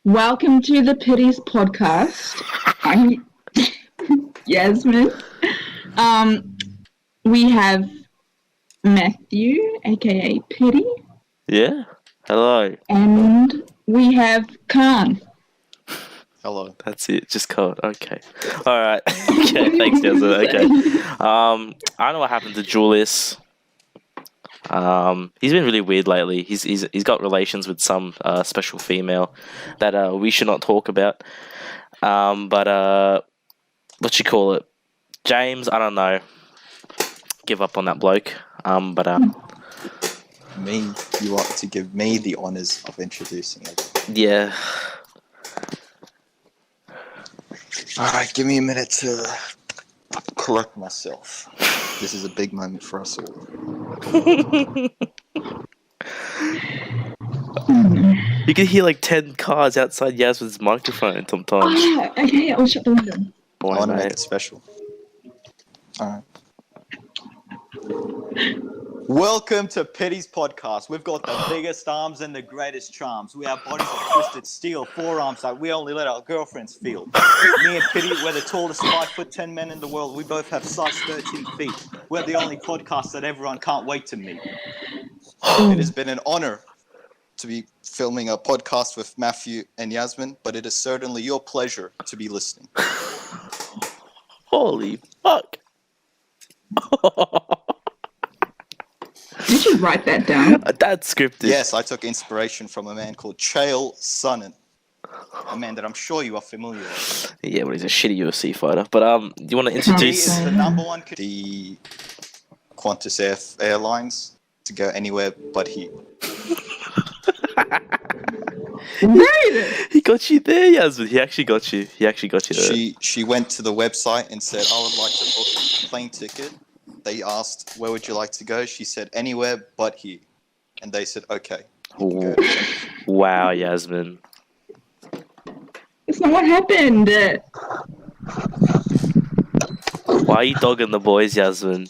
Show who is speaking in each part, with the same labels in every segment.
Speaker 1: Welcome to the Pitties podcast. I'm Yasmin. We have Matthew, aka Pitty.
Speaker 2: Yeah. Hello.
Speaker 1: And we have Kaan.
Speaker 3: Hello.
Speaker 2: That's it. Just cold. Okay. All right. Okay. Thanks, Yasmin. Okay. I don't know what happened to Julius. He's been really weird lately. He's got relations with some special female that we should not talk about. But what you call it? James, I don't know. Give up on that bloke.
Speaker 3: You want to give me the honours of introducing it.
Speaker 2: Yeah.
Speaker 3: Alright, give me a minute to collect myself. This is a big moment for us all.
Speaker 2: You can hear like 10 cars outside Yasmin's microphone sometimes.
Speaker 1: Oh, okay, I'll shut the window.
Speaker 3: I want to make it special. Alright. Welcome to Pitty's podcast. We've got the biggest arms and the greatest charms. We have bodies of twisted steel, forearms like we only let our girlfriends feel. Me and Pitty, we're the tallest 5'10" men in the world. We both have size 13 feet. We're the only podcast that everyone can't wait to meet. It has been an honor to be filming a podcast with Matthew and Yasmin, but it is certainly your pleasure to be listening.
Speaker 2: Holy fuck.
Speaker 1: Did you write that down?
Speaker 2: That's scripted.
Speaker 3: Yes, I took inspiration from a man called Chael Sonnen, a man that I'm sure you are familiar with.
Speaker 2: Yeah, but he's a shitty UFC fighter. But do you want to
Speaker 3: He
Speaker 2: introduce?
Speaker 3: is the number one the Qantas Airlines to go anywhere but here.
Speaker 1: Right.
Speaker 2: He got you there, Yasmin. He actually got you. He actually got you there.
Speaker 3: She went to the website and said, I would like to book a plane ticket. They asked, where would you like to go? She said, anywhere but here. And they said, okay. You can go.
Speaker 2: Wow, Yasmin.
Speaker 1: That's not what happened.
Speaker 2: Why are you dogging the boys, Yasmin?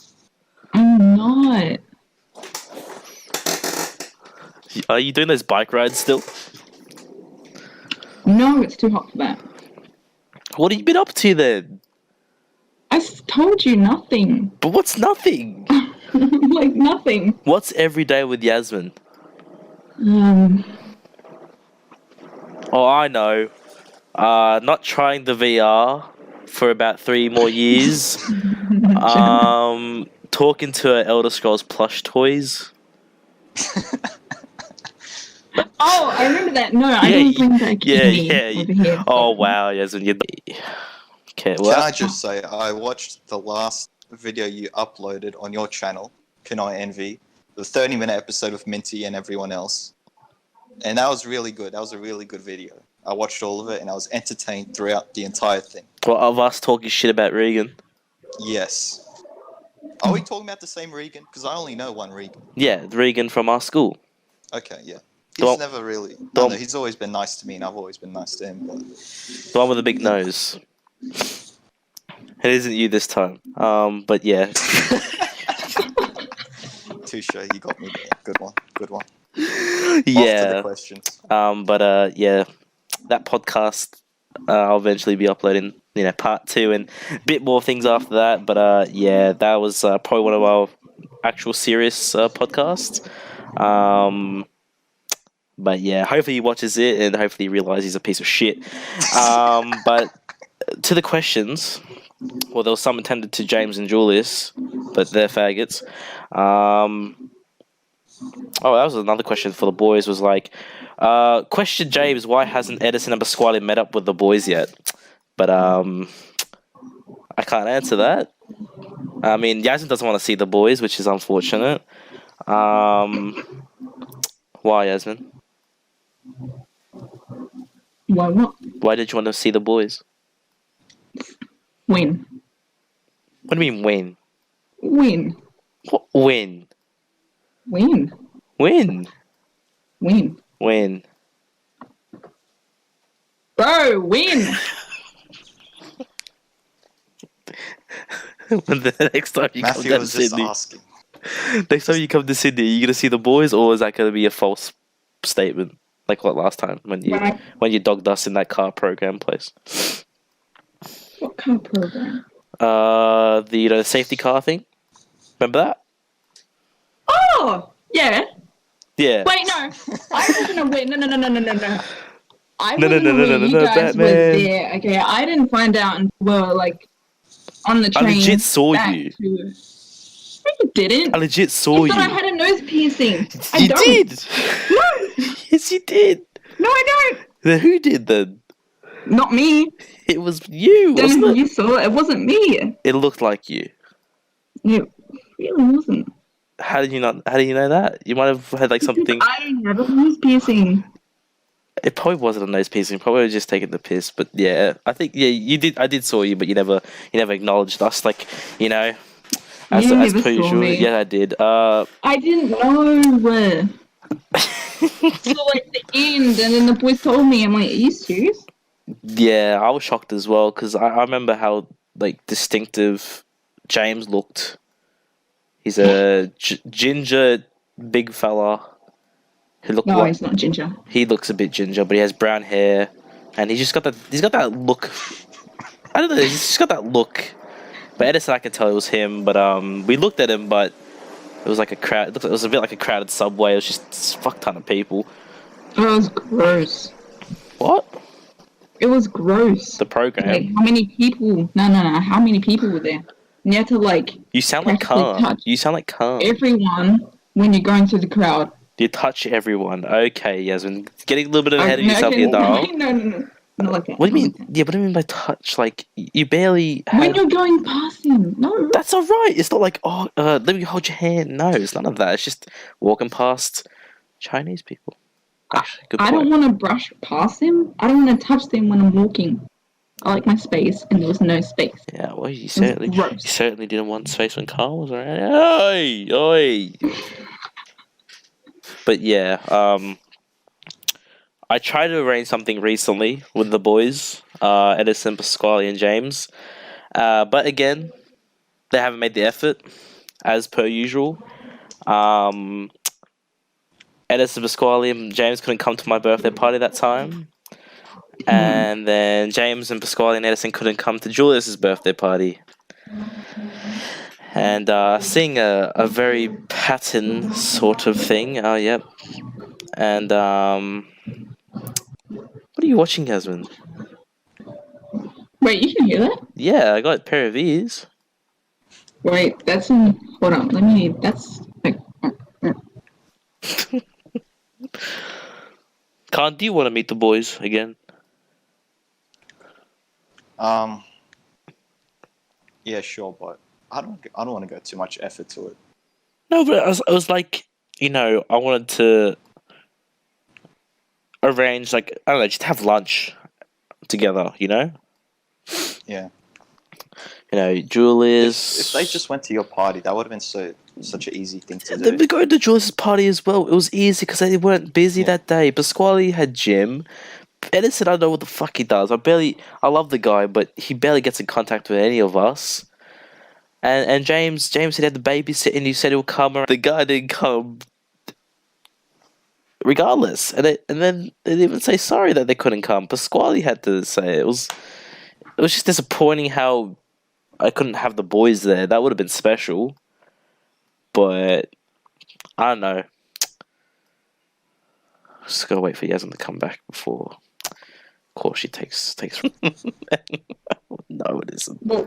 Speaker 1: I'm not.
Speaker 2: Are you doing those bike rides still?
Speaker 1: No, it's too hot for that.
Speaker 2: What have you been up to then?
Speaker 1: I told you nothing.
Speaker 2: But what's nothing?
Speaker 1: Like nothing.
Speaker 2: What's every day with Yasmin? Oh, I know. Not trying the VR for about 3 more years. Talking to her Elder Scrolls plush toys.
Speaker 1: Oh, I remember that. No, I didn't bring that kidney over here.
Speaker 2: Oh, wow, Yasmin. Okay, well.
Speaker 3: Can I just say, I watched the last video you uploaded on your channel, Can I Envy, the 30-minute episode with Minty and everyone else. And that was really good. That was a really good video. I watched all of it and I was entertained throughout the entire thing.
Speaker 2: What, of us talking shit about Regan?
Speaker 3: Yes. Are we talking about the same Regan? Because I only know one Regan.
Speaker 2: Yeah, Regan from our school.
Speaker 3: Okay, yeah. He's never really... No, he's always been nice to me and I've always been nice to him. But...
Speaker 2: The one with the big nose. It isn't you this time. But yeah.
Speaker 3: Touche, you got me there. Good one. Good one.
Speaker 2: Yeah.
Speaker 3: Off to the questions.
Speaker 2: Yeah. That podcast I'll eventually be uploading, part 2 and a bit more things after that. But yeah, that was probably one of our actual serious podcasts. But yeah, hopefully he watches it and hopefully he realizes he's a piece of shit. But to the questions, well, there was some intended to James and Julius, but they're faggots. Oh, that was another question for the boys. Was like, question James, why hasn't Edison and Pasquale met up with the boys yet? But I can't answer that. I mean, Yasmin doesn't want to see the boys, which is unfortunate. Why, Yasmin?
Speaker 1: Why not?
Speaker 2: Why did you want to see the boys?
Speaker 1: When?
Speaker 2: What do you mean when?
Speaker 1: When?
Speaker 2: What, when?
Speaker 1: When?
Speaker 2: When?
Speaker 1: When?
Speaker 2: When?
Speaker 1: Bro, when?
Speaker 2: When the next time you
Speaker 3: Matthew
Speaker 2: come down to
Speaker 3: was just
Speaker 2: Sydney.
Speaker 3: asking.
Speaker 2: Next time you come to Sydney, are you going to see the boys or is that going to be a false statement? Like what last time when you dogged us in that car program place.
Speaker 1: What kind of program?
Speaker 2: The safety car thing. Remember that?
Speaker 1: Oh, yeah.
Speaker 2: Yeah.
Speaker 1: Wait, no. I wasn't aware. No. I
Speaker 2: No,
Speaker 1: wasn't aware you guys
Speaker 2: Batman.
Speaker 1: were there. Okay, I didn't find out until we were like on the train.
Speaker 2: I legit saw
Speaker 1: back
Speaker 2: you.
Speaker 1: No, you didn't.
Speaker 2: I legit saw
Speaker 1: You
Speaker 2: you.
Speaker 1: thought I had a nose piercing.
Speaker 2: You did.
Speaker 1: No.
Speaker 2: Yes, you did.
Speaker 1: No, I don't.
Speaker 2: Then who did then?
Speaker 1: Not me.
Speaker 2: It was you,
Speaker 1: Don't know
Speaker 2: wasn't
Speaker 1: who
Speaker 2: it?
Speaker 1: you saw. It wasn't me.
Speaker 2: It looked like you.
Speaker 1: It really wasn't.
Speaker 2: How did you know that? You might have had like something.
Speaker 1: I have a nose piercing.
Speaker 2: It probably wasn't a nose piercing. Probably was just taking the piss. But yeah, I think you did. I did saw you, but you never acknowledged us. Like
Speaker 1: You
Speaker 2: as
Speaker 1: never
Speaker 2: per
Speaker 1: saw
Speaker 2: usual.
Speaker 1: me.
Speaker 2: Yeah, I did.
Speaker 1: I didn't know where. So like the end, and then the boys told me. I'm like, are you serious?
Speaker 2: Yeah, I was shocked as well because I remember how like distinctive James looked. He's a ginger big fella who looked.
Speaker 1: No, he's not ginger.
Speaker 2: He looks a bit ginger, but he has brown hair, and he's got that look. I don't know. He's just got that look. But Edison, I could tell it was him. But we looked at him, but it was like a crowd. It was a bit like a crowded subway. It was just a fuck ton of people.
Speaker 1: Oh, it was gross.
Speaker 2: What?
Speaker 1: It was gross.
Speaker 2: The program.
Speaker 1: Like, how many people? No. How many people were there? And you had to like.
Speaker 2: You sound like Kaan. You sound like Kaan.
Speaker 1: Everyone when you're going through the crowd.
Speaker 2: You touch everyone. Okay, Yasmin. Getting a little bit ahead of yourself here, doll.
Speaker 1: No. Not like that.
Speaker 2: What do you mean? Yeah, what do you mean by touch? Like, you barely
Speaker 1: When you're going past him. No.
Speaker 2: That's alright. It's not like, oh, let me hold your hand. No, it's none of that. It's just walking past Chinese people. Actually, good point.
Speaker 1: I don't want to brush past them. I don't want to touch them when I'm walking. I like my space, and there was no space.
Speaker 2: Yeah, well, you certainly didn't want space when Carl was around. Oi! But yeah, I tried to arrange something recently with the boys, Edison, Pasquale, and James. But again, they haven't made the effort, as per usual. Edison, Pasquale, and James couldn't come to my birthday party that time. And then James and Pasquale and Edison couldn't come to Julius's birthday party. And seeing a very pattern sort of thing. Oh, yep. And what are you watching, Yasmin?
Speaker 1: Wait, you can hear that?
Speaker 2: Yeah, I got a pair of ears.
Speaker 1: Wait, that's in. Hold on, that's like.
Speaker 2: Kaan, do you want to meet the boys again?
Speaker 3: Yeah, sure, but I don't want to go too much effort to it.
Speaker 2: No, but I was like, I wanted to arrange, like, I don't know, just have lunch together,
Speaker 3: Yeah.
Speaker 2: Julius.
Speaker 3: If they just went to your party, that would have been such an easy thing to do.
Speaker 2: They'd be going to Julius's party as well. It was easy because they weren't busy that day. Pasquale had gym. Edison, I don't know what the fuck he does. I love the guy, but he barely gets in contact with any of us. And James said he had the babysit and he said he'll come. The guy didn't come regardless. And then they didn't even say sorry that they couldn't come. Pasquale had to say it. It was just disappointing how I couldn't have the boys there. That would have been special. But I don't know. Just gotta wait for Yasmin to come back before. Of course, she takes. No, it isn't.
Speaker 1: Well,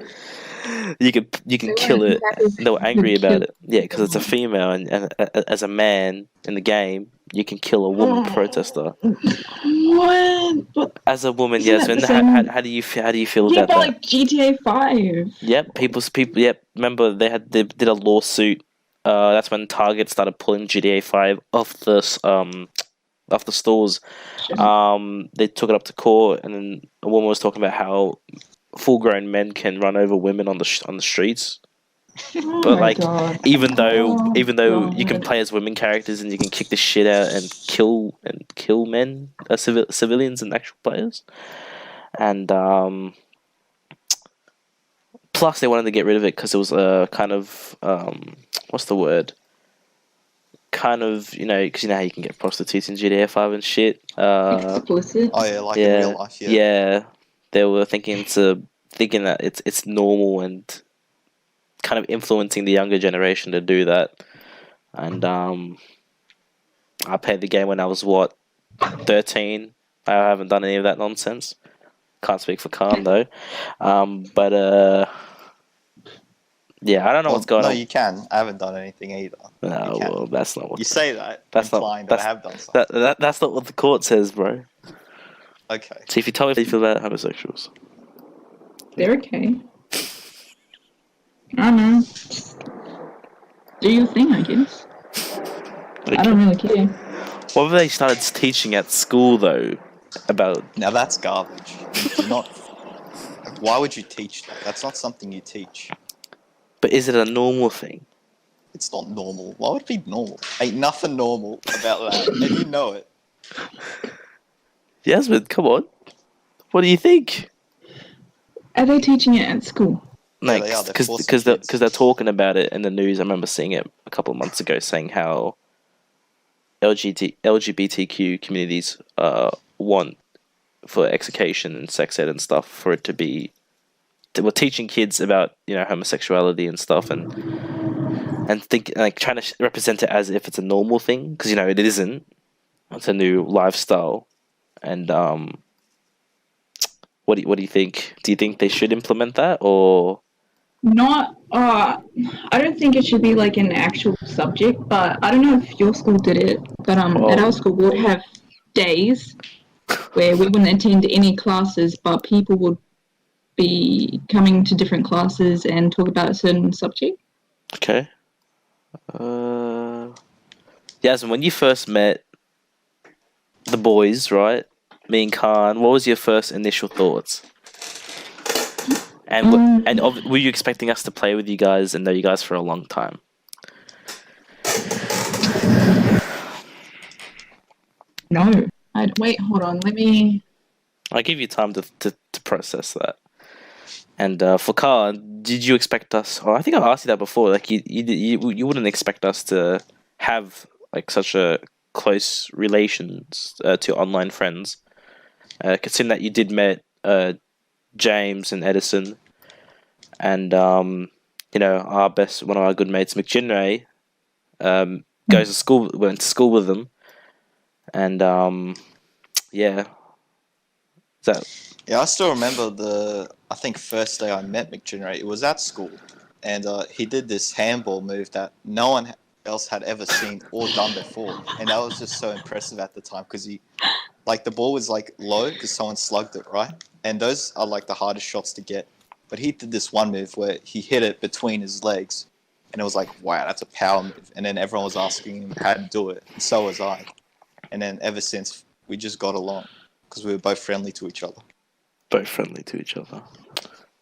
Speaker 2: You can kill it. They were angry about it. Yeah, because it's a female, and as a man in the game, you can kill a woman protester.
Speaker 1: what?
Speaker 2: As a woman,
Speaker 1: Isn't
Speaker 2: Yasmin, how do you feel
Speaker 1: Yeah,
Speaker 2: about
Speaker 1: but
Speaker 2: that?
Speaker 1: like GTA 5.
Speaker 2: Yep, people. Yep, remember they did a lawsuit. That's when Target started pulling GTA 5 off the stores. They took it up to court, and then a woman was talking about how full-grown men can run over women on the streets.
Speaker 1: Oh
Speaker 2: But
Speaker 1: my
Speaker 2: like,
Speaker 1: God.
Speaker 2: even though you can
Speaker 1: God.
Speaker 2: play as women characters and you can kick the shit out and kill men, civilians and actual players, and plus they wanted to get rid of it because it was a kind of what's the word? kind of, because you know how you can get prostitutes in GTA 5 and shit.
Speaker 1: Explicit.
Speaker 3: Oh yeah, like
Speaker 2: yeah,
Speaker 3: in real life. Yeah.
Speaker 2: yeah, they were thinking that it's normal and kind of influencing the younger generation to do that. And I played the game when I was 13. I haven't done any of that nonsense. Can't speak for Kaan though. But yeah, I don't know what's going
Speaker 3: no,
Speaker 2: on.
Speaker 3: you can. I haven't done anything either.
Speaker 2: No,
Speaker 3: You can.
Speaker 2: well, that's not what.
Speaker 3: You say that,
Speaker 2: That's not-
Speaker 3: implying that I have done something.
Speaker 2: That's not what the court says, bro.
Speaker 3: Okay.
Speaker 2: See, if you tell me how you feel about homosexuals.
Speaker 1: They're okay. I don't know. Do your thing, I guess. I don't really care.
Speaker 2: What have they started teaching at school though about?
Speaker 3: Now that's garbage. You do not. Why would you teach that? That's not something you teach.
Speaker 2: But is it a normal thing?
Speaker 3: It's not normal. Why would it be normal? Ain't nothing normal about that, and you know it.
Speaker 2: Yasmin, come on. What do you think?
Speaker 1: Are they teaching it at school?
Speaker 2: Like,
Speaker 3: they are. They're forcing
Speaker 2: because
Speaker 3: kids.
Speaker 2: they're talking about it in the news. I remember seeing it a couple of months ago, saying how LGBTQ communities want for education and sex ed and stuff for it to be. We're teaching kids about homosexuality and stuff, and think like trying to represent it as if it's a normal thing, because it isn't. It's a new lifestyle, and what do you think? Do you think they should implement that, or?
Speaker 1: Not, I don't think it should be like an actual subject, but I don't know if your school did it, but at our school we would have days where we wouldn't attend any classes, but people would be coming to different classes and talk about a certain subject.
Speaker 2: Okay. Yasmin, when you first met the boys, right? Me and Kaan, what was your first initial thoughts? And were you expecting us to play with you guys and know you guys for a long time?
Speaker 1: No. Wait, hold on. Let me...
Speaker 2: I'll give you time to process that. And for Kaan, did you expect us? Oh, I think I've asked you that before. Like you wouldn't expect us to have like such a close relations to online friends, considering that you did met James and Edison, and one of our good mates, McGinray, went to school with them, and yeah,
Speaker 3: Yeah, I still remember I think first day I met McGinray. It was at school, and he did this handball move that no one else had ever seen or done before, and that was just so impressive at the time because the ball was like low because someone slugged it, right? And those are like the hardest shots to get. But he did this one move where he hit it between his legs, and it was like, wow, that's a power move. And then everyone was asking him how to do it, and so was I. And then ever since, we just got along because we were both friendly to each other.
Speaker 2: Both friendly to each other.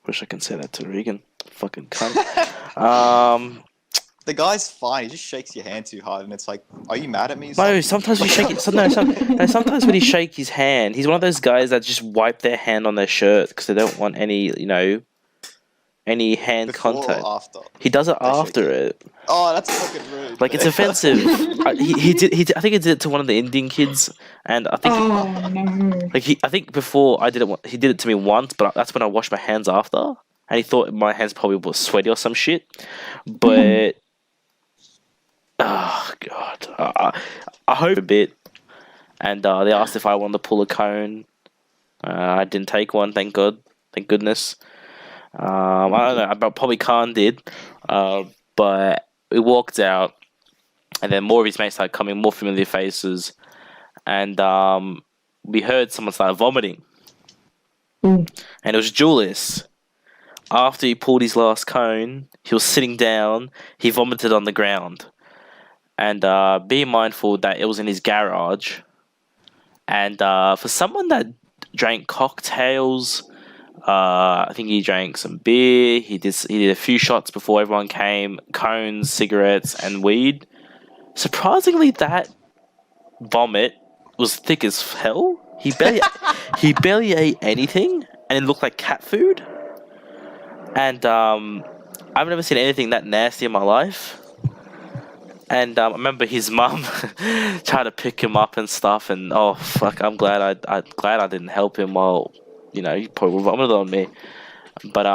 Speaker 2: Wish I can say that to Regan. Fucking cunt.
Speaker 3: The guy's fine. He just shakes your hand too hard, and it's like, are you mad at me?
Speaker 2: No, sometimes you shake it. Sometimes when you shake his hand, he's one of those guys that just wipe their hand on their shirt because they don't want any hand
Speaker 3: Before
Speaker 2: contact.
Speaker 3: or after?
Speaker 2: He does it after it.
Speaker 3: Oh, that's fucking rude.
Speaker 2: Like, it's offensive. He did. I think he did it to one of the Indian kids, and I think.
Speaker 1: Oh, no.
Speaker 2: I think before I did it, he did it to me once, but that's when I washed my hands after, and he thought my hands probably were sweaty or some shit. But oh god, I hope a bit. And they asked if I wanted to pull a cone. I didn't take one, thank God, thank goodness. I don't know, but probably Kaan did. But we walked out, and then more of his mates started coming, more familiar faces, and we heard someone start vomiting. And it was Julius. After he pulled his last cone, he was sitting down, he vomited on the ground. And be mindful that it was in his garage. And for someone that drank cocktails, I think he drank some beer, he did a few shots before everyone came, cones, cigarettes, and weed. Surprisingly, that vomit was thick as hell. He barely ate anything, and it looked like cat food. And I've never seen anything that nasty in my life. And I remember his mum tried to pick him up and stuff, and oh fuck, I'm glad I didn't help him. While he probably vomited on me. But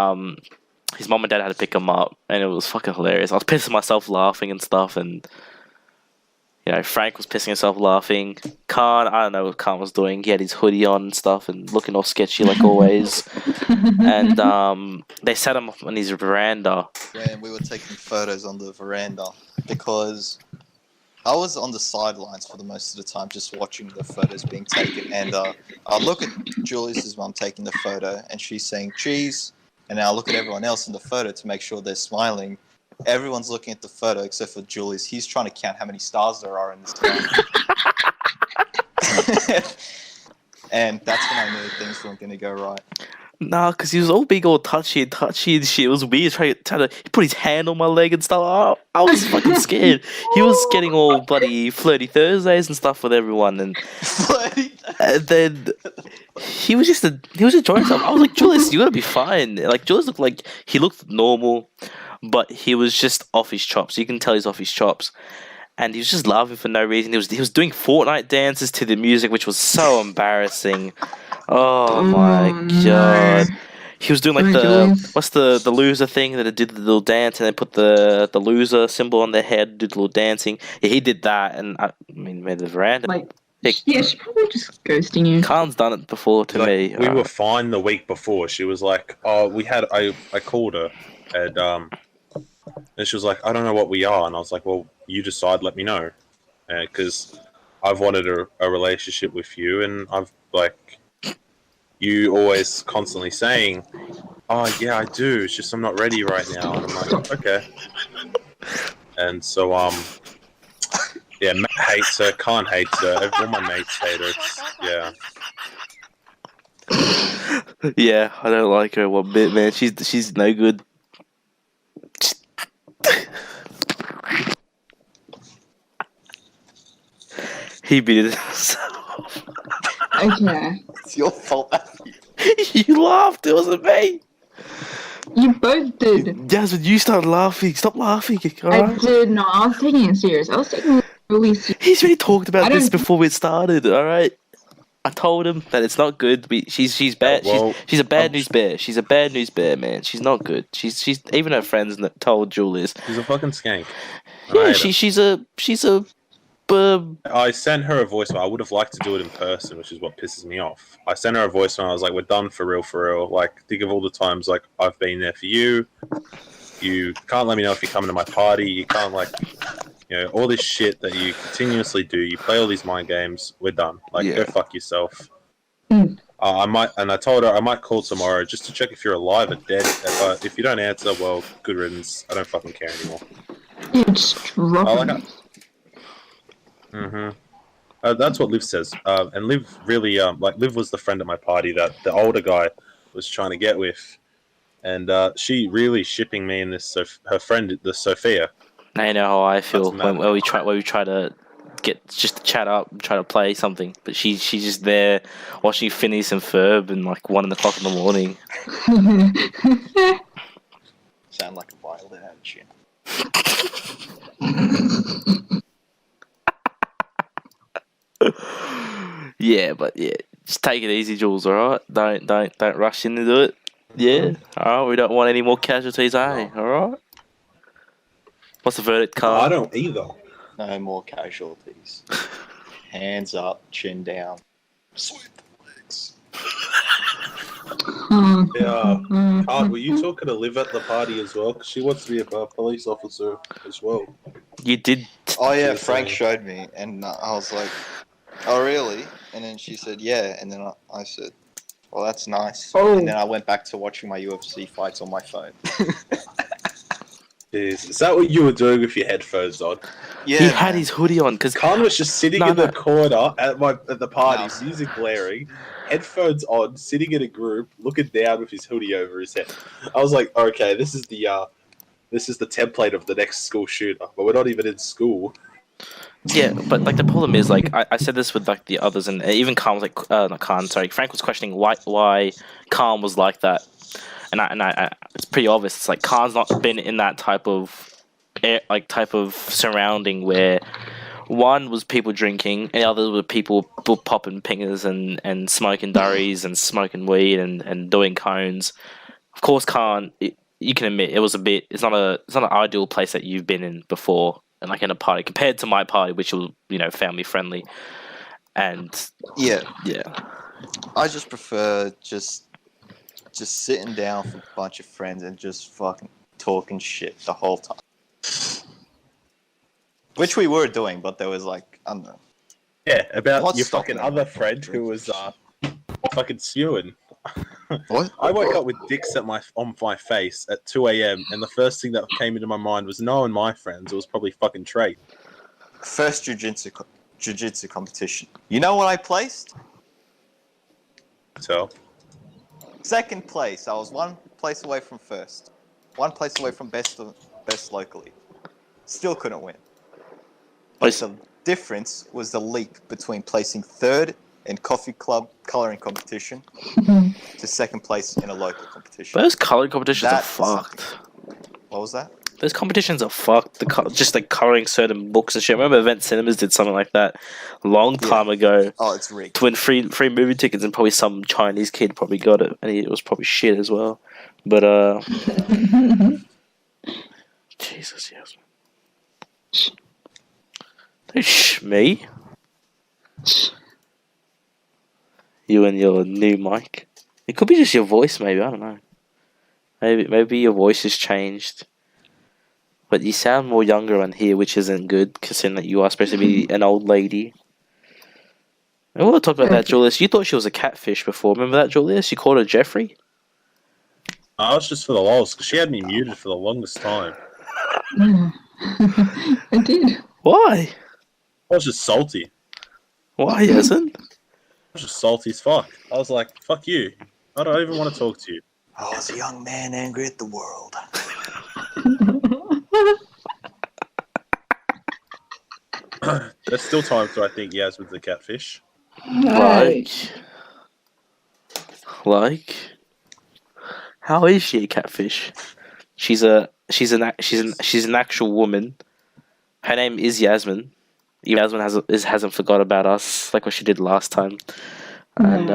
Speaker 2: his mum and dad had to pick him up, and it was fucking hilarious. I was pissing myself laughing and stuff, and Frank was pissing himself laughing. Kaan, I don't know what Kaan was doing. He had his hoodie on and stuff, and looking all sketchy like always. And they set him up on his veranda.
Speaker 3: When we were taking photos on the veranda, because I was on the sidelines for the most of the time, just watching the photos being taken. And I look at Julius's mum taking the photo, and she's saying cheese. And I look at everyone else in the photo to make sure they're smiling. Everyone's looking at the photo except for Julius. He's trying to count how many stars there are in this town. And that's when I knew things weren't going to go right.
Speaker 2: Nah, because he was all big, all touchy and shit. It was weird. He put his hand on my leg and stuff. I was fucking scared. He was getting all bloody flirty Thursdays and stuff with everyone, and then he was just enjoying himself. I was like, Julius, you gotta be fine. Like Julius looked normal, but he was just off his chops. You can tell he's off his chops. And he was just laughing for no reason. He was doing Fortnite dances to the music, which was so embarrassing. Oh my god! He was doing like the loser thing that it did the little dance, and they put the loser symbol on their head, did the little dancing. Yeah, he did that, and made the veranda.
Speaker 1: She's probably just ghosting you.
Speaker 2: Kaan's done it before to me.
Speaker 4: We were fine the week before. She was like, "Oh, I called her, and she was like, I don't know what we are," and I was like, "Well, you decide. Let me know, because I've wanted a relationship with you, and I've you always constantly saying, oh yeah, I do. It's just I'm not ready right now." And I'm like, okay. And so yeah, Matt hates her. Kaan hates her. All my mates hate her.
Speaker 2: Yeah, I don't like her one bit, man. She's no good. He beat it himself.
Speaker 1: Okay.
Speaker 3: It's your fault.
Speaker 2: You laughed. It wasn't me.
Speaker 1: You both did.
Speaker 2: Jasmine, you started laughing. Stop laughing. Right?
Speaker 1: I did not. I was taking it serious. I was taking it really serious.
Speaker 2: He's already talked about this before we started. All right. I told him that it's not good. She's bad.
Speaker 4: Well,
Speaker 2: she's a bad news bear. She's a bad news bear, man. She's not good. She's even her friends told Julius.
Speaker 4: She's a fucking skank.
Speaker 2: Yeah, she's a.
Speaker 4: I sent her a voicemail. I would have liked to do it in person, which is what pisses me off. I sent her a voicemail. I was like, "We're done for real. Like, think of all the times like I've been there for you. You can't let me know if you're coming to my party. You can't all this shit that you continuously do. You play all these mind games. We're done. Go fuck yourself." I told her I might call tomorrow just to check if you're alive or dead. But if you don't answer, well, good riddance. I don't fucking care anymore.
Speaker 1: You just drop it.
Speaker 4: That's what Liv says. And Liv really, Liv was the friend at my party that the older guy was trying to get with, and she really shipping me and this her friend, the Sophia.
Speaker 2: I know how I feel when we try to just to chat up, and try to play something, but she's just there watching Phineas and Ferb and 1:00 in the morning.
Speaker 3: Sound like a violin action.
Speaker 2: Yeah, just take it easy, Jules. All right, don't rush into it. Yeah, all right. We don't want any more casualties, eh? All right. What's the verdict, Kaan?
Speaker 4: I don't either.
Speaker 3: No more casualties. Hands up, chin down. Sweep the legs.
Speaker 4: Yeah. Were you talking to Liv at the party as well? Because she wants to be a police officer as well.
Speaker 2: You did.
Speaker 3: Oh yeah, Frank showed me, and I was like, "Oh really?" And then she said, "Yeah," and then I said, "Well, that's nice."
Speaker 1: Oh.
Speaker 3: And then I went back to watching my UFC fights on my phone.
Speaker 4: Is that what you were doing with your headphones on?
Speaker 3: Yeah,
Speaker 2: he had his hoodie on because
Speaker 4: Kaan was just sitting in the corner at the party, music blaring, headphones on, sitting in a group, looking down with his hoodie over his head. I was like, okay, this is the template of the next school shooter, but we're not even in school.
Speaker 2: Yeah, but the problem is I said this with the others, and even Kaan was not Kaan, sorry, Frank was questioning why Kaan was like that, and I it's pretty obvious. It's Kaan's not been in that type of type of surrounding where one was people drinking, and the other were people popping pingers and smoking durries and smoking weed and doing cones. Of course, Kaan, you can admit it's not an ideal place that you've been in before, and like in a party compared to my party, which was family friendly, and
Speaker 3: Yeah.
Speaker 2: yeah.
Speaker 3: I just prefer just sitting down with a bunch of friends and just fucking talking shit the whole time. Which we were doing, but there was like, I don't know.
Speaker 4: Yeah, about
Speaker 3: What's
Speaker 4: your fucking
Speaker 3: stopping
Speaker 4: other
Speaker 3: me?
Speaker 4: friend who was fucking spewing.
Speaker 3: What?
Speaker 4: I woke up with dicks on my face at 2 a.m. and the first thing that came into my mind was knowing my friends. It was probably fucking Trey.
Speaker 3: First jiu-jitsu competition. You know what I placed?
Speaker 4: So
Speaker 3: Second place. I was one place away from first. One place away from best locally. Still couldn't win. But the difference was the leap between placing third in coffee club coloring competition to second place in a local competition.
Speaker 2: Those coloring competitions are
Speaker 3: That's
Speaker 2: fucked.
Speaker 3: something. What was that?
Speaker 2: Those competitions are fucked. Just like coloring certain books and shit. I remember Event Cinemas did something like that a long time ago.
Speaker 3: Oh, it's rigged.
Speaker 2: To win free movie tickets, and probably some Chinese kid probably got it, and it was probably shit as well. But Jesus, yes. Don't shh me. You and your new mic. It could be just your voice, maybe. I don't know. Maybe your voice has changed. But you sound more younger on here, which isn't good, considering that you are supposed to be an old lady. I want to talk about that, Julius. You thought she was a catfish before. Remember that, Julius? You called her Jeffrey?
Speaker 4: I was just for the lols because she had me muted for the longest time.
Speaker 1: I did.
Speaker 2: Why?
Speaker 4: I was just salty.
Speaker 2: Why, Yasin?
Speaker 4: I was just salty as fuck. I was like, fuck you. I don't even want to talk to you.
Speaker 3: I was a young man angry at the world.
Speaker 4: There's still times where I think Yasmin's a catfish.
Speaker 2: Like, how is she a catfish? She's an actual woman. Her name is Yasmin. Yasmin hasn't forgot about us like what she did last time. And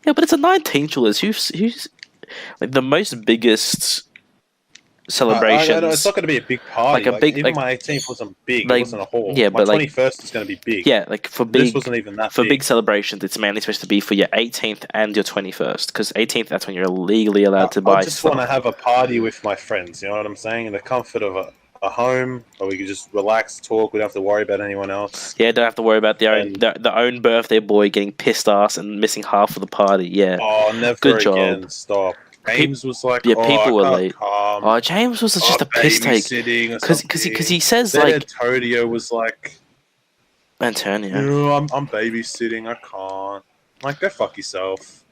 Speaker 2: yeah, but it's a 19th Julius. Who's like the most biggest celebrations?
Speaker 4: I know, it's not going to be a big party.
Speaker 2: Like a big,
Speaker 4: even
Speaker 2: like,
Speaker 4: my 18th wasn't big.
Speaker 2: like,
Speaker 4: It wasn't a hall.
Speaker 2: yeah,
Speaker 4: my
Speaker 2: but, like,
Speaker 4: 21st is going to be big.
Speaker 2: Yeah, like for
Speaker 4: This
Speaker 2: big.
Speaker 4: wasn't even that
Speaker 2: For
Speaker 4: big.
Speaker 2: big celebrations, it's mainly supposed to be for your 18th and your 21st. Because 18th, that's when you're legally allowed to buy
Speaker 4: I just
Speaker 2: stuff.
Speaker 4: want to have a party with my friends. You know what I'm saying? In the comfort of a home, where we can just relax, talk. We don't have to worry about anyone else.
Speaker 2: Yeah, don't have to worry about the own birthday boy getting pissed ass and missing half of the party. Yeah.
Speaker 4: Oh, never
Speaker 2: Good
Speaker 4: again.
Speaker 2: job.
Speaker 4: Stop. James was like,
Speaker 2: Yeah,
Speaker 4: oh,
Speaker 2: people were
Speaker 4: I can't
Speaker 2: late.
Speaker 4: come.
Speaker 2: Oh, James was just a piss take. Because he says
Speaker 4: then
Speaker 2: like
Speaker 4: Antonio was like,
Speaker 2: Antonio.
Speaker 4: no, I'm babysitting. I can't. I'm like, go fuck yourself.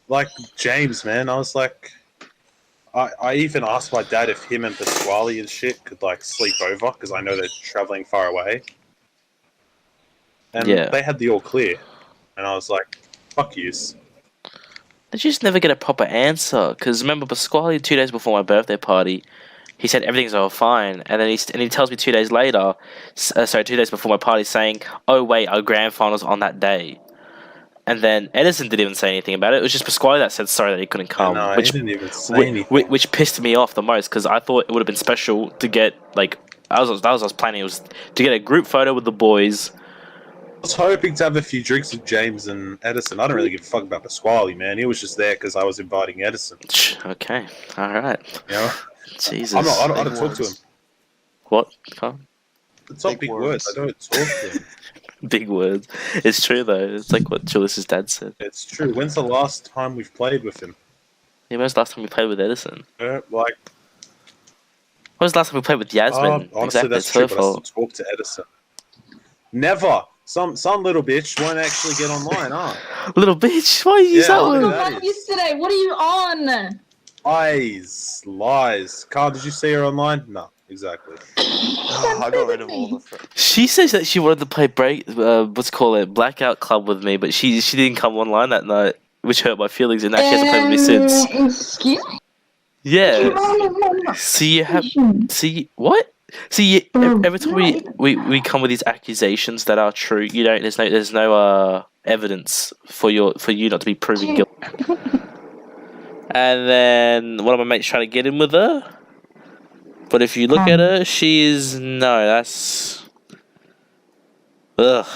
Speaker 4: Like James, man. I was like, I even asked my dad if him and Pasquale and shit could like sleep over because I know they're traveling far away. And
Speaker 2: Yeah.
Speaker 4: they had the all clear, and I was like, fuck yous.
Speaker 2: I just never get a proper answer. Because remember, Pasquale 2 days before my birthday party, he said everything's all fine, and then he tells me 2 days later, 2 days before my party, saying, "Oh wait, our grand final's on that day." And then Edison didn't even say anything about it. It was just Pasquale that said sorry that he couldn't come,
Speaker 4: No,
Speaker 2: which
Speaker 4: he didn't even say anything.
Speaker 2: which pissed me off the most because I thought it would have been special to get like that was what I was planning. It was to get a group photo with the boys.
Speaker 4: I was hoping to have a few drinks with James and Edison. I don't really give a fuck about Pasquale, man. He was just there because I was inviting Edison.
Speaker 2: Okay, all right.
Speaker 4: You know?
Speaker 2: Jesus.
Speaker 4: I don't talk to him.
Speaker 2: What? Come.
Speaker 4: It's not big words. I don't talk to him.
Speaker 2: Big words. It's true though. It's like what Julius's dad said.
Speaker 4: It's true. When's the last time we've played with him?
Speaker 2: Yeah, when was the last time we played with Edison?
Speaker 4: Like,
Speaker 2: When was the last time we played with Yasmin?
Speaker 4: honestly,
Speaker 2: Exactly,
Speaker 4: that's
Speaker 2: it's
Speaker 4: true.
Speaker 2: her
Speaker 4: But I still
Speaker 2: fault.
Speaker 4: talk to Edison. Never. Some little bitch won't actually get online, huh?
Speaker 2: Little bitch, why you use
Speaker 4: Yeah,
Speaker 2: that
Speaker 4: look
Speaker 2: one?
Speaker 4: at that.
Speaker 1: Yesterday, what are you on?
Speaker 4: Lies. Carl, did you see her online? No, exactly.
Speaker 3: I got rid of all the friends.
Speaker 2: She says that she wanted to play Blackout Club with me, but she didn't come online that night, which hurt my feelings, and now she hasn't played with me since.
Speaker 1: Excuse me?
Speaker 2: Yeah. See, you have. See what? See, every time we come with these accusations that are true, you don't. There's no evidence for you not to be proven guilty. And then one of my mates trying to get in with her, but if you look at her, she is that's. Ugh.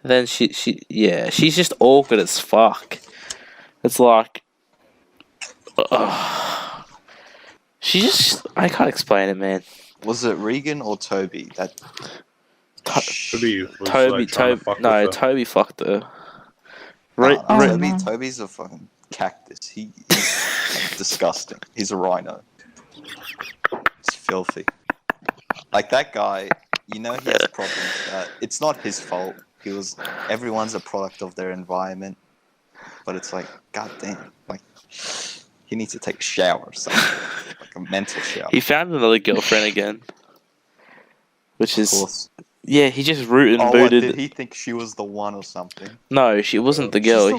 Speaker 2: Then she's just awkward as fuck. It's like, I can't explain it, man.
Speaker 3: Was it Regan or Toby that?
Speaker 4: Toby
Speaker 2: fucked her.
Speaker 3: Toby's a fucking cactus. He's like, disgusting. He's a rhino. It's filthy. Like that guy, he has problems. It's not his fault. Everyone's a product of their environment. But it's like, goddamn, like he needs to take a shower or something, like a mental shower.
Speaker 2: He found another girlfriend again, which is he just rooted and booted.
Speaker 3: Did he think she was the one or something?
Speaker 2: No, she wasn't the girl.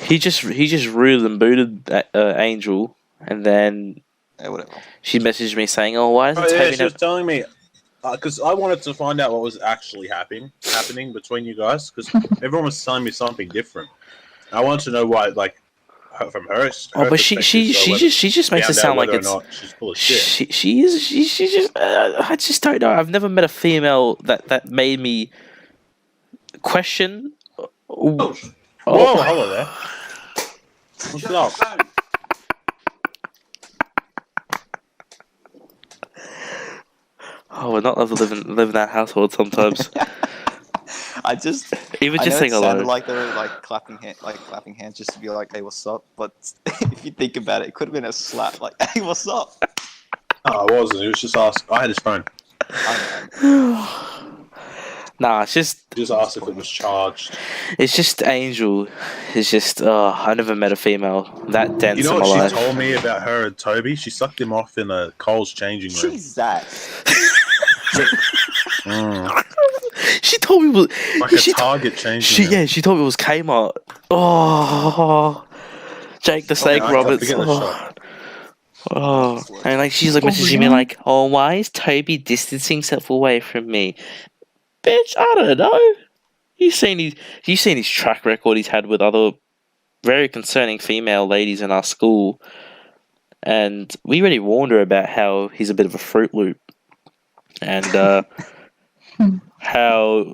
Speaker 2: He just rooted and booted Angel, and then
Speaker 3: whatever.
Speaker 2: She messaged me saying, "Oh, why isn't Toby?"
Speaker 4: She was telling me. Because I wanted to find out what was actually happening between you guys. Because everyone was telling me something different. I wanted to know why, like, from her.
Speaker 2: But she just makes it sound like it's.
Speaker 4: She's full of shit.
Speaker 2: She just. I just don't know. I've never met a female that made me question.
Speaker 4: Whoa, hello there. What's up?
Speaker 2: Oh, we're not living in that household sometimes.
Speaker 3: I just
Speaker 2: saying hello.
Speaker 3: Sounded like they were like clapping hands just to be like, "Hey, what's up?" But if you think about it, it could have been a slap, like, "Hey, what's up?"
Speaker 4: No, it wasn't. It was just asked. I had his phone.
Speaker 2: Nah, it's just.
Speaker 4: He just asked if it was charged.
Speaker 2: It's just Angel. It's just. I never met a female that dense in my life.
Speaker 4: You know what she told me about her and Toby? She sucked him off in a Coles changing room.
Speaker 3: Jesus.
Speaker 2: She told me it was
Speaker 4: like a Target changing room.
Speaker 2: She told me it was Kmart. Oh, Jake the Snake Roberts. And like she's like messaging me like, "Oh, why is Toby distancing himself away from me?" Bitch, I don't know. You've seen his track record he's had with other very concerning female ladies in our school, and we already warned her about how he's a bit of a Fruit Loop, and how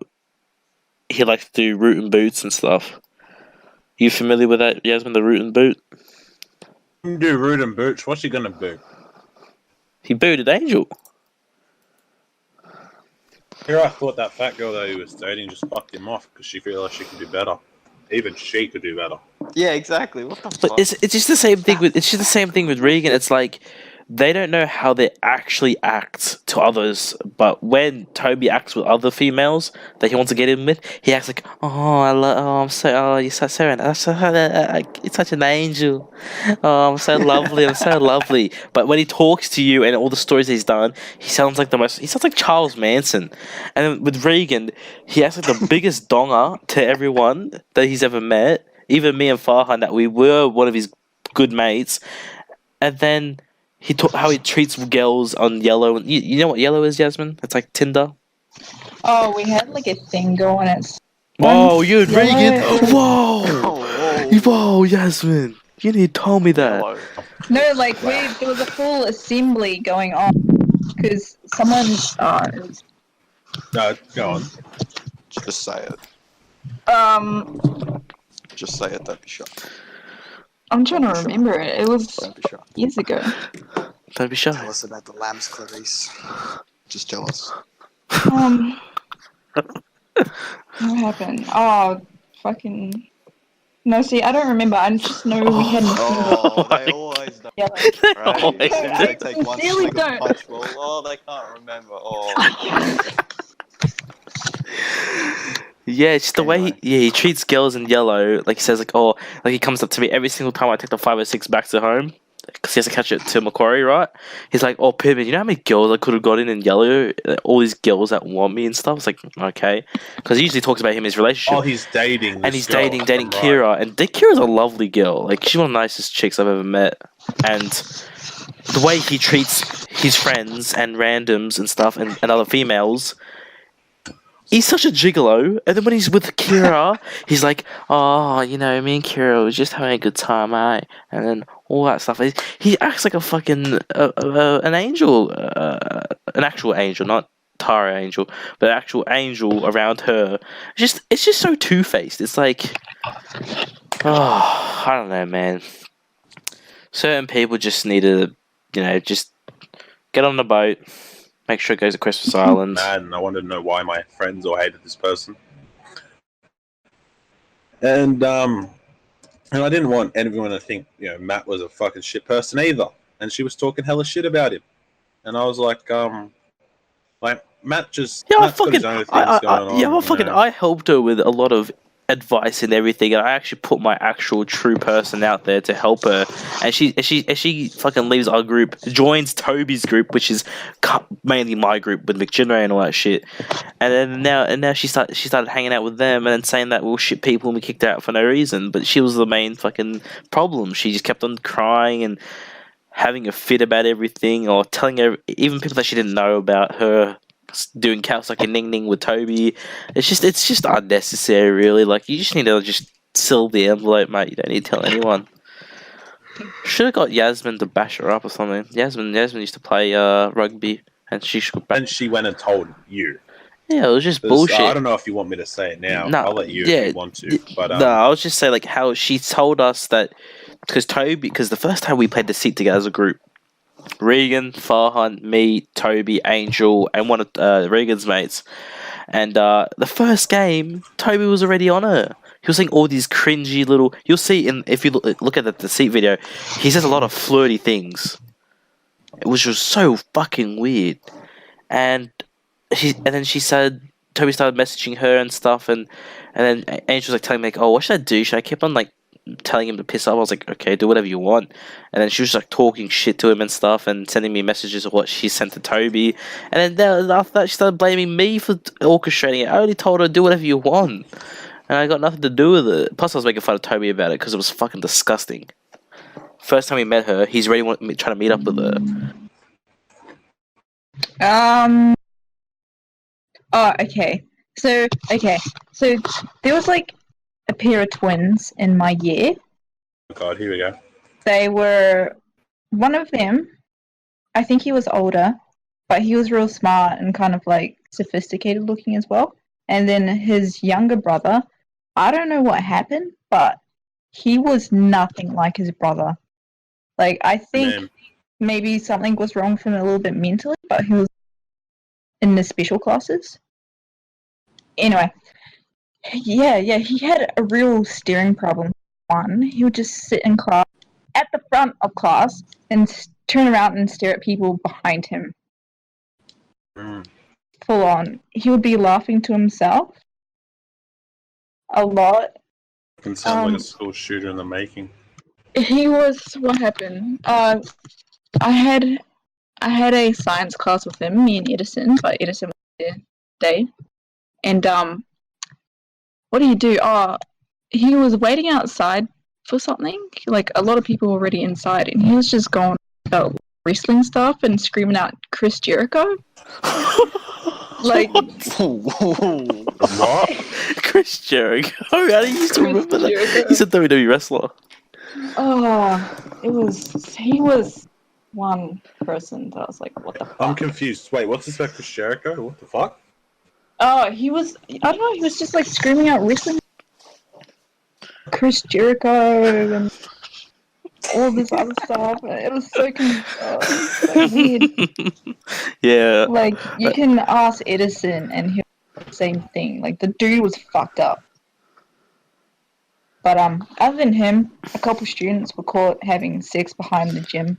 Speaker 2: he likes to do root and boots and stuff. You familiar with that, Yasmin? The root and boot.
Speaker 4: Do root and boots. What's he gonna boot?
Speaker 2: He booted Angel.
Speaker 4: Here, I thought that fat girl that he was dating just fucked him off because she realized she could do better. Even she could do better.
Speaker 3: Yeah, exactly. What the
Speaker 2: fuck?
Speaker 3: But
Speaker 2: it's just the same thing with Regan. It's like they don't know how they actually act to others, but when Toby acts with other females that he wants to get in with, he acts like, you're such an angel. Oh, I'm so lovely. But when he talks to you and all the stories he's done, he sounds like Charles Manson. And then with Regan, he acts like the biggest donger to everyone that he's ever met, even me and Farhan, that we were one of his good mates. And then how he treats girls on Yellow. You know what Yellow is, Yasmin? It's like Tinder.
Speaker 1: Oh, we had like a thing going at.
Speaker 2: Whoa, you and Regan? Whoa, Yasmin. You need to tell me that.
Speaker 1: No, like there was a full assembly going on because someone.
Speaker 4: No, go on.
Speaker 3: Just say it. Just say it. Don't be shy.
Speaker 1: I'm trying to remember it. It was years ago.
Speaker 2: Don't be shy.
Speaker 3: Tell us about the lambs, Clarice. Just tell us.
Speaker 1: What happened? Oh, fucking. No, see, I don't remember. I just know we had.
Speaker 3: They always don't.
Speaker 1: Yeah,
Speaker 3: Right? They take one swing of punch roll. Oh, they can't remember. Oh.
Speaker 2: Yeah, it's just the way he treats girls in Yellow. Like he says, like he comes up to me every single time I take the 506 back to home. because he has to catch it to Macquarie, right? He's like, "Oh, Pittman, you know how many girls I could have got in yellow? All these girls that want me and stuff." It's like, okay, because he usually talks about his relationship.
Speaker 4: Oh, he's dating.
Speaker 2: And he's
Speaker 4: girl.
Speaker 2: dating
Speaker 4: Right.
Speaker 2: Kira, and Kira's a lovely girl. Like, she's one of the nicest chicks I've ever met, and the way he treats his friends and randoms and stuff and other females, he's such a gigolo. And then when he's with Kira, he's like, "Oh, you know, me and Kira was just having a good time, eh?" And then all that stuff. He acts like a fucking an angel, an actual angel, not Tara angel, but an actual angel around her. It's just so two-faced. It's like, oh, I don't know, man. Certain people just need to, just get on the boat, make sure it goes to Christmas Island.
Speaker 4: Man, I wanted to know why my friends all hated this person. And I didn't want everyone to think, Matt was a fucking shit person either. And she was talking hella shit about him. And I was like, Matt just Matt's got his own things going on.
Speaker 2: I helped her with a lot of advice and everything, and I actually put my actual true person out there to help her, and she fucking leaves our group, joins Toby's group, which is mainly my group with McGinray and all that shit, and then now she started hanging out with them and then saying that we were shit people and we kicked her out for no reason, but she was the main fucking problem. She just kept on crying and having a fit about everything, or telling even people that she didn't know about her doing counts like a ning with Toby. It's just unnecessary, really. Like, you just need to just seal the envelope, mate. You don't need to tell anyone. Should have got Yasmin to bash her up or something. Yasmin used to play rugby, and she should.
Speaker 4: And she went and told you.
Speaker 2: Yeah, it was just bullshit.
Speaker 4: I don't know if you want me to say it now. I'll let you if you want to. But
Speaker 2: no, I'll just say like how she told us that because the first time we played the seat together as a group. Regan, Farhan, me, Toby, Angel, and one of Regan's mates. And the first game, Toby was already on her. He was saying all these cringy little... You'll see, if you look at the seat video, he says a lot of flirty things. Which was so fucking weird. And then she said... Toby started messaging her and stuff, and then Angel was like telling me, like, "Oh, what should I do? Should I keep on, like, telling him to piss off?" I was like, "Okay, do whatever you want." And then she was like talking shit to him and stuff and sending me messages of what she sent to Toby. And then after that, she started blaming me for orchestrating it. I only told her, do whatever you want. And I got nothing to do with it. Plus, I was making fun of Toby about it because it was fucking disgusting. First time we met her, he's already trying to meet up with her.
Speaker 1: Oh, okay. So there was like a pair of twins in my year.
Speaker 4: Oh God, here we go.
Speaker 1: They were, one of them, I think he was older, but he was real smart and kind of like sophisticated looking as well. And then his younger brother, I don't know what happened, but he was nothing like his brother. Like, I think maybe something was wrong with him a little bit mentally, but he was in the special classes. Anyway, yeah, he had a real staring problem. He would just sit in class, at the front of class, and turn around and stare at people behind him. Full on. He would be laughing to himself a lot.
Speaker 4: Can sound like a school shooter in the making.
Speaker 1: He was, what happened? I had a science class with him, me and Edison, but Edison was there day. And what did he do? He was waiting outside for something. Like, a lot of people were already inside, and he was just going about wrestling stuff and screaming out Chris Jericho. Like,
Speaker 4: What?
Speaker 2: Chris Jericho? How do you used to remember that? He's a WWE wrestler.
Speaker 1: He was one person that I was like, what the fuck?
Speaker 4: I'm confused. Wait, what's this about Chris Jericho? What the fuck?
Speaker 1: He was, I don't know, he was just like screaming out wrestling. Chris Jericho and all this other stuff. It was so weird.
Speaker 2: Yeah.
Speaker 1: Like, you can ask Edison and he'll say the same thing. Like, the dude was fucked up. But other than him, a couple students were caught having sex behind the gym.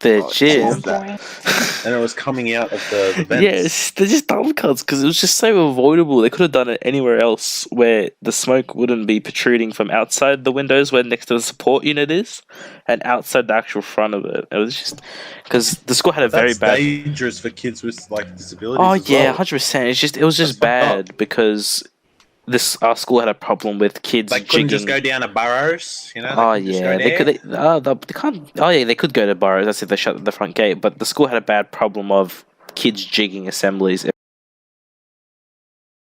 Speaker 2: Their
Speaker 3: Oh,
Speaker 2: gym.
Speaker 3: Jesus. that.
Speaker 4: And it was coming out of the vents.
Speaker 2: Yes, they're just dumb cuts because it was just so avoidable. They could have done it anywhere else where the smoke wouldn't be protruding from outside the windows where next to the support unit is, and outside the actual front of it. It was just because the school had a very
Speaker 4: That's
Speaker 2: bad.
Speaker 4: dangerous for kids with like disabilities.
Speaker 2: Oh
Speaker 4: as
Speaker 2: yeah,
Speaker 4: well.
Speaker 2: 100%. It was just
Speaker 4: That's fucked
Speaker 2: bad because our school had a problem with kids
Speaker 4: They couldn't
Speaker 2: jigging.
Speaker 4: just go down to Burrows, you know?
Speaker 2: Oh
Speaker 4: They could just
Speaker 2: yeah,
Speaker 4: go
Speaker 2: they
Speaker 4: there.
Speaker 2: could. They can't. Oh yeah, they could go to Burrows. That's if they shut the front gate. But the school had a bad problem of kids jigging assemblies